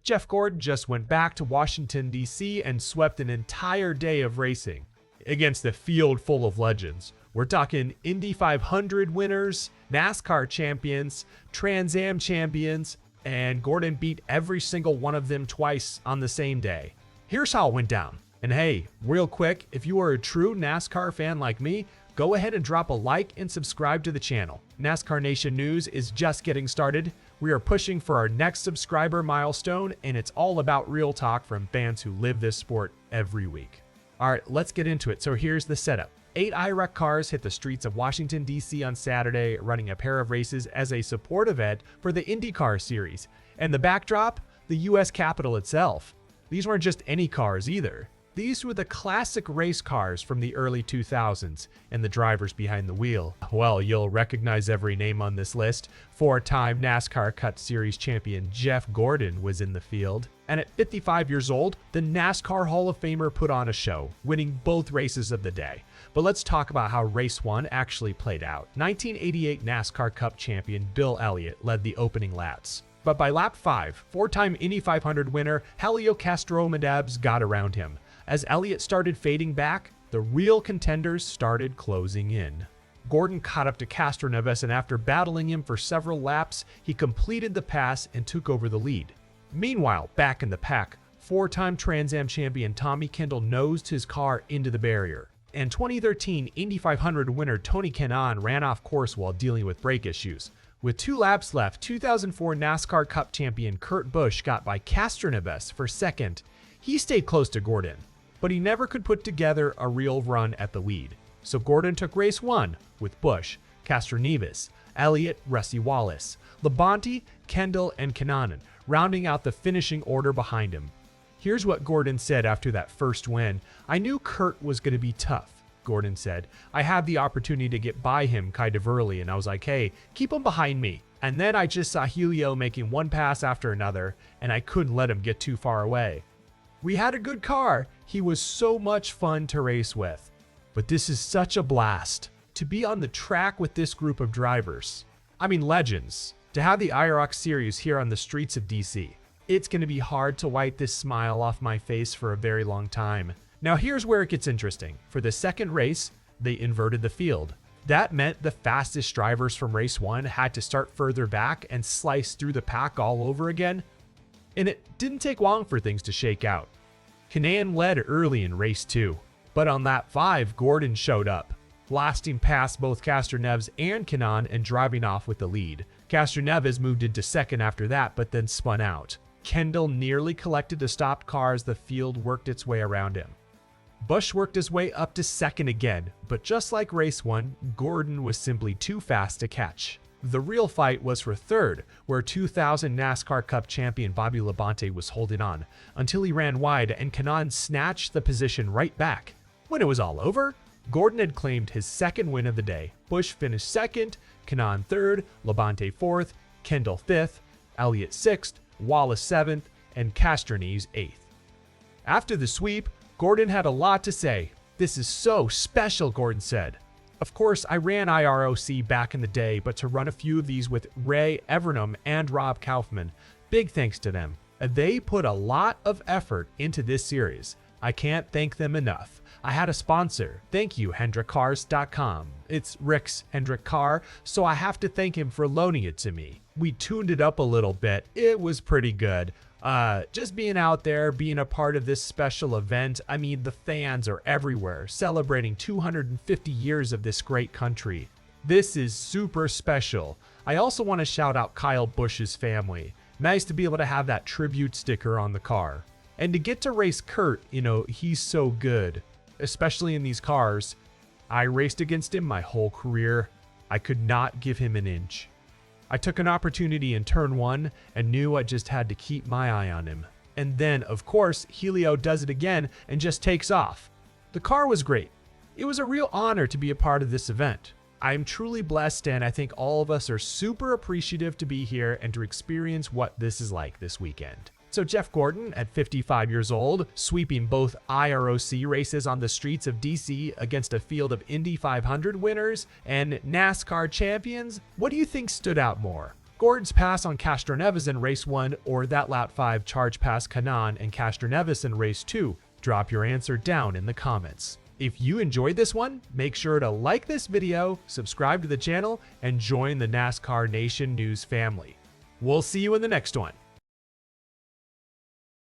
Jeff Gordon just went back to Washington D.C. and swept an entire day of racing against a field full of legends. We're talking Indy 500 winners, NASCAR champions, Trans Am champions, and Gordon beat every single one of them twice on the same day. Here's how it went down. And hey, real quick, if you are a true NASCAR fan like me, go ahead and drop a like and subscribe to the channel. NASCAR Nation news is just getting started. We are pushing for our next subscriber milestone, and it's all about real talk from fans who live this sport every week. All right, let's get into it. So here's the setup. 8 IROC cars hit the streets of Washington, D.C. on Saturday, running a pair of races as a support event for the IndyCar Series. And the backdrop? The U.S. Capitol itself. These weren't just any cars either. These were the classic race cars from the early 2000s, and the drivers behind the wheel. Well, you'll recognize every name on this list. 4-time NASCAR Cup Series champion Jeff Gordon was in the field. And at 55 years old, the NASCAR Hall of Famer put on a show, winning both races of the day. But let's talk about how race 1 actually played out. 1988 NASCAR Cup champion Bill Elliott led the opening laps. But by lap 5, 4-time Indy 500 winner Helio Castroneves got around him. As Elliott started fading back, the real contenders started closing in. Gordon caught up to Castroneves, and after battling him for several laps, he completed the pass and took over the lead. Meanwhile, back in the pack, 4-time Trans Am champion Tommy Kendall nosed his car into the barrier. And 2013 Indy 500 winner Tony Kanaan ran off course while dealing with brake issues. With 2 laps left, 2004 NASCAR Cup champion Kurt Busch got by Castroneves for second. He stayed close to Gordon, but he never could put together a real run at the lead. So Gordon took race 1 with Busch, Castroneves, Elliott, Wallace, Labonte, Kendall, and Kanaan, rounding out the finishing order behind him. Here's what Gordon said after that first win. "I knew Kurt was going to be tough," Gordon said. "I had the opportunity to get by him kind of early, and I was like, hey, keep him behind me. And then I just saw Helio making one pass after another, and I couldn't let him get too far away. We had a good car. He was so much fun to race with. But this is such a blast to be on the track with this group of drivers. I mean, legends. To have the IROC Series here on the streets of DC. It's going to be hard to wipe this smile off my face for a very long time." Now here's where it gets interesting. For the second race, they inverted the field. That meant the fastest drivers from race 1 had to start further back and slice through the pack all over again. And it didn't take long for things to shake out. Kanaan led early in race 2, but on lap 5, Gordon showed up, blasting past both Castroneves and Kanaan and driving off with the lead. Castroneves moved into second after that, but then spun out. Kendall nearly collected the stopped car as the field worked its way around him. Busch worked his way up to second again, but just like race 1, Gordon was simply too fast to catch. The real fight was for third, where 2000 NASCAR Cup champion Bobby Labonte was holding on, until he ran wide and Kanaan snatched the position right back. When it was all over, Gordon had claimed his second win of the day. Busch finished second, Kanaan third, Labonte fourth, Kendall fifth, Elliott 6th, Wallace 7th, and Castroneves 8th. After the sweep, Gordon had a lot to say. "This is so special," Gordon said. "Of course, I ran IROC back in the day, but to run a few of these with Ray Evernham and Rob Kaufman, big thanks to them. They put a lot of effort into this series. I can't thank them enough. I had a sponsor. Thank you, HendrickCars.com. It's Rick's Hendrick car, so I have to thank him for loaning it to me. We tuned it up a little bit. It was pretty good. Just being out there, being a part of this special event, I mean, the fans are everywhere, celebrating 250 years of this great country. This is super special. I also want to shout out Kyle Busch's family. Nice to be able to have that tribute sticker on the car. And to get to race Kurt, he's so good, especially in these cars. I raced against him my whole career. I could not give him an inch. I took an opportunity in turn 1 and knew I just had to keep my eye on him. And then, of course, Helio does it again and just takes off. The car was great. It was a real honor to be a part of this event. I'm truly blessed, and I think all of us are super appreciative to be here and to experience what this is like this weekend. So Jeff Gordon, at 55 years old, sweeping both IROC races on the streets of DC against a field of Indy 500 winners and NASCAR champions, what do you think stood out more? Gordon's pass on Castroneves in Race 1, or that lap 5 charge pass Kanaan and Castroneves in Race 2? Drop your answer down in the comments. If you enjoyed this one, make sure to like this video, subscribe to the channel, and join the NASCAR Nation news family. We'll see you in the next one.